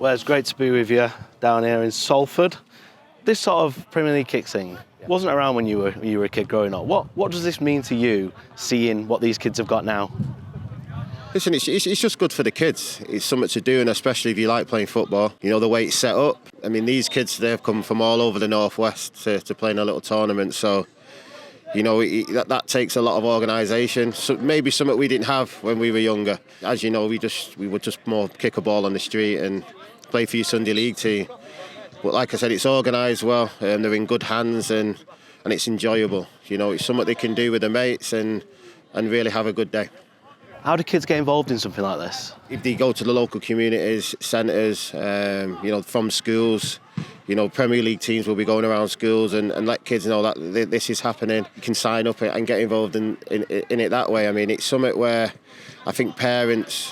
Well, it's great to be with you down here in Salford. This sort of Premier League kick thing wasn't around when you were a kid growing up. What does this mean to you, seeing what these kids have got now? Listen, it's just good for the kids. It's something to do, and especially if you like playing football. You know, the way it's set up. I mean, these kids, they've come from all over the Northwest to play in a little tournament. So, you know, that takes a lot of organisation. So maybe something we didn't have when we were younger. As you know, we would just more kick a ball on the street and play for your Sunday League team. But like I said, it's organised well, and they're in good hands, and it's enjoyable. You know, it's something they can do with their mates and really have a good day. How do kids get involved in something like this? If they go to the local communities, centres, you know, from schools, you know, Premier League teams will be going around schools and let kids know that this is happening. You can sign up and get involved in it that way. I mean, it's something where I think parents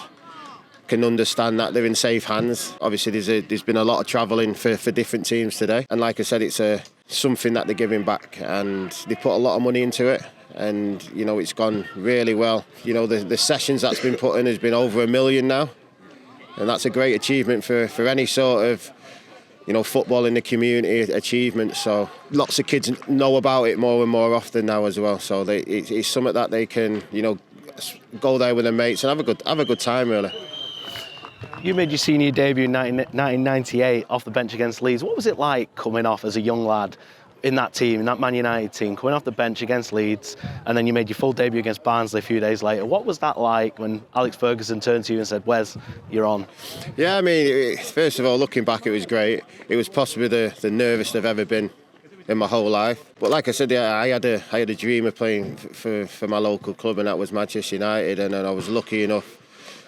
can understand that they're in safe hands. Obviously, there's been a lot of travelling for different teams today. And like I said, it's something that they're giving back, and they put a lot of money into it. And, you know, it's gone really well. You know, the sessions that's been put in has been over 1 million now. And that's a great achievement for any sort of, you know, football in the community achievement. So lots of kids know about it more and more often now as well. So it's something that they can, you know, go there with their mates and have a good time, really. You made your senior debut in 1998 off the bench against Leeds. What was it like coming off as a young lad in that team, in that Man United team, coming off the bench against Leeds, and then you made your full debut against Barnsley a few days later? What was that like when Alex Ferguson turned to you and said, Wes, you're on? Yeah, I mean, first of all, looking back, it was great. It was possibly the nervous I've ever been in my whole life. But like I said, I had a dream of playing for my local club, and that was Manchester United, and I was lucky enough.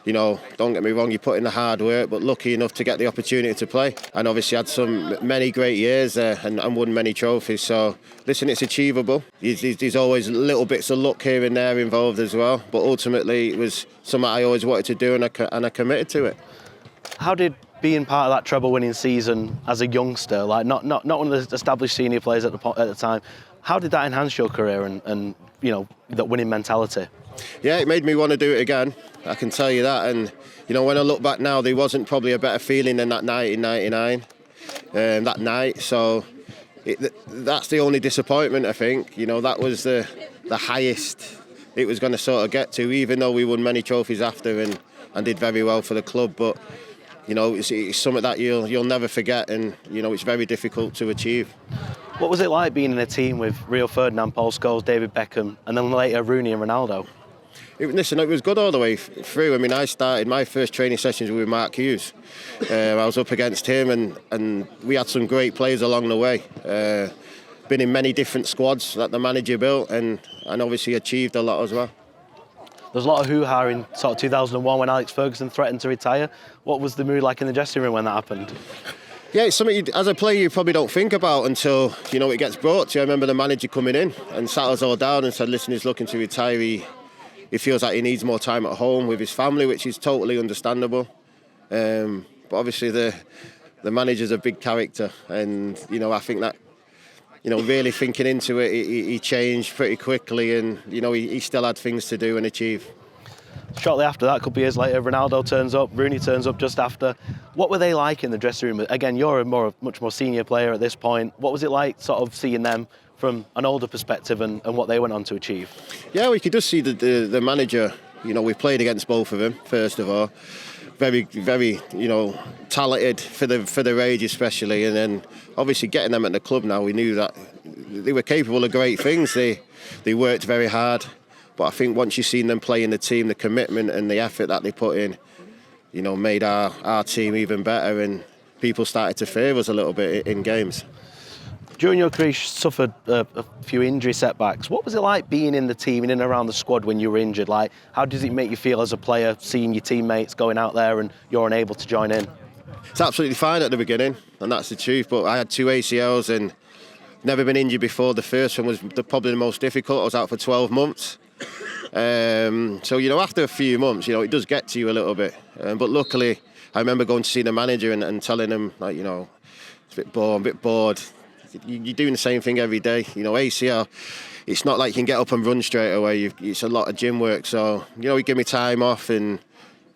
You know, don't get me wrong, you put in the hard work, but lucky enough to get the opportunity to play. And obviously had many great years there and won many trophies. So, listen, it's achievable. There's always little bits of luck here and there involved as well. But ultimately, it was something I always wanted to do, and I committed to it. How did being part of that treble-winning season as a youngster, like not one of the established senior players at the time, how did that enhance your career and you know, that winning mentality? Yeah, it made me want to do it again, I can tell you that. And, you know, when I look back now, there wasn't probably a better feeling than that night in 99, that night. So that's the only disappointment, I think. You know, that was the highest it was going to sort of get to, even though we won many trophies after and did very well for the club. But, you know, it's something that you'll never forget, and, you know, it's very difficult to achieve. What was it like being in a team with Rio Ferdinand, Paul Scholes, David Beckham, and then later Rooney and Ronaldo? Listen, it was good all the way through. I mean, I started my first training sessions with Mark Hughes. I was up against him, and we had some great players along the way. Been in many different squads that the manager built, and obviously achieved a lot as well. There's a lot of hoo-ha in sort of 2001 when Alex Ferguson threatened to retire. What was the mood like in the dressing room when that happened? Yeah, it's something as a player you probably don't think about until, you know, it gets brought to you. I remember the manager coming in and sat us all down and said, listen, he's looking to retire. He feels like he needs more time at home with his family, which is totally understandable. But obviously the manager's a big character, and, you know, I think that, you know, really thinking into it, he changed pretty quickly, and, you know, he still had things to do and achieve. Shortly after that, a couple of years later, Ronaldo turns up, Rooney turns up just after. What were they like in the dressing room? Again, you're a much more senior player at this point. What was it like sort of seeing them from an older perspective and what they went on to achieve? Yeah, we could just see the manager. You know, we played against both of them, first of all. Very, very, you know, talented for their age especially. And then obviously getting them at the club now, we knew that they were capable of great things. They worked very hard. But I think once you've seen them play in the team, the commitment and the effort that they put in, you know, made our team even better, and people started to favour us a little bit in games. During your career, you suffered a few injury setbacks. What was it like being in the team and in and around the squad when you were injured? Like, how does it make you feel as a player, seeing your teammates going out there and you're unable to join in? It's absolutely fine at the beginning, and that's the truth. But I had 2 ACLs and never been injured before. The first one was probably the most difficult. I was out for 12 months. So, you know, after a few months, you know, it does get to you a little bit. But luckily, I remember going to see the manager and telling him, like, you know, it's a bit bored. You're doing the same thing every day. You know, ACL, it's not like you can get up and run straight away. It's a lot of gym work. So, you know, he gave me time off, and,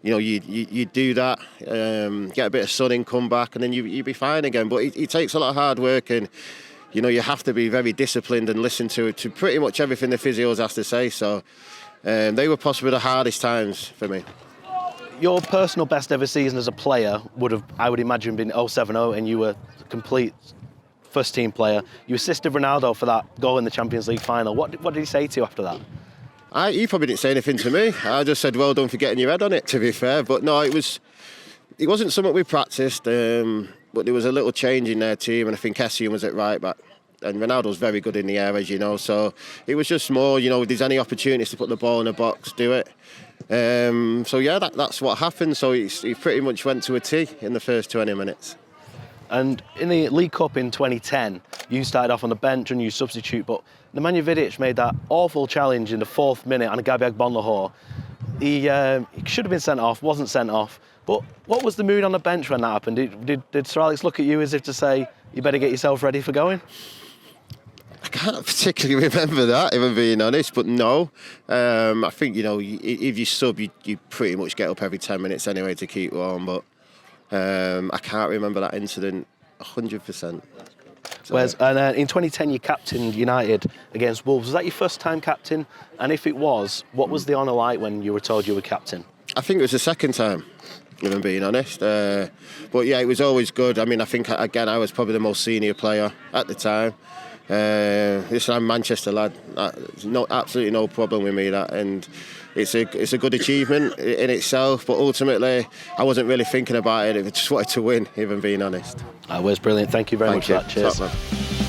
you do that, get a bit of sun in, come back, and then you'd be fine again. But it takes a lot of hard work, and you have to be very disciplined and listen to pretty much everything the physios has to say. So they were possibly the hardest times for me. Your personal best ever season as a player would have, I would imagine, been 0-7-0, and you were a complete first team player. You assisted Ronaldo for that goal in the Champions League final. What did he say to you after that? He probably didn't say anything to me. I just said, well done for getting your head on it, to be fair. But no, it wasn't something we practiced, but there was a little change in their team, and I think Essien was at right back. And Ronaldo's very good in the air, as you know. So it was just more, if there's any opportunities to put the ball in the box, do it. So yeah, that's what happened. So he pretty much went to a T in the first 20 minutes. And in the League Cup in 2010, you started off on the bench and you substitute, but Nemanja Vidic made that awful challenge in the 4th minute on Gabi Agbonlahor. He should have been sent off, wasn't sent off. But what was the mood on the bench when that happened? Did Sir Alex look at you as if to say, you better get yourself ready for going? I can't particularly remember that, if I'm being honest, but no. I think, if you sub, you pretty much get up every 10 minutes anyway to keep warm, but I can't remember that incident 100%. Wes, and in 2010 you captained United against Wolves. Was that your first time captain? And if it was, what was the honour like when you were told you were captain? I think it was the second time, if I'm being honest. But yeah, it was always good. I mean, I think, again, I was probably the most senior player at the time. Listen, I'm a Manchester lad. Absolutely no problem with me, that. And it's a good achievement in itself, but ultimately I wasn't really thinking about it. I just wanted to win, if I'm being honest. Wes, brilliant. Thank you very much for that. Cheers. Top, man.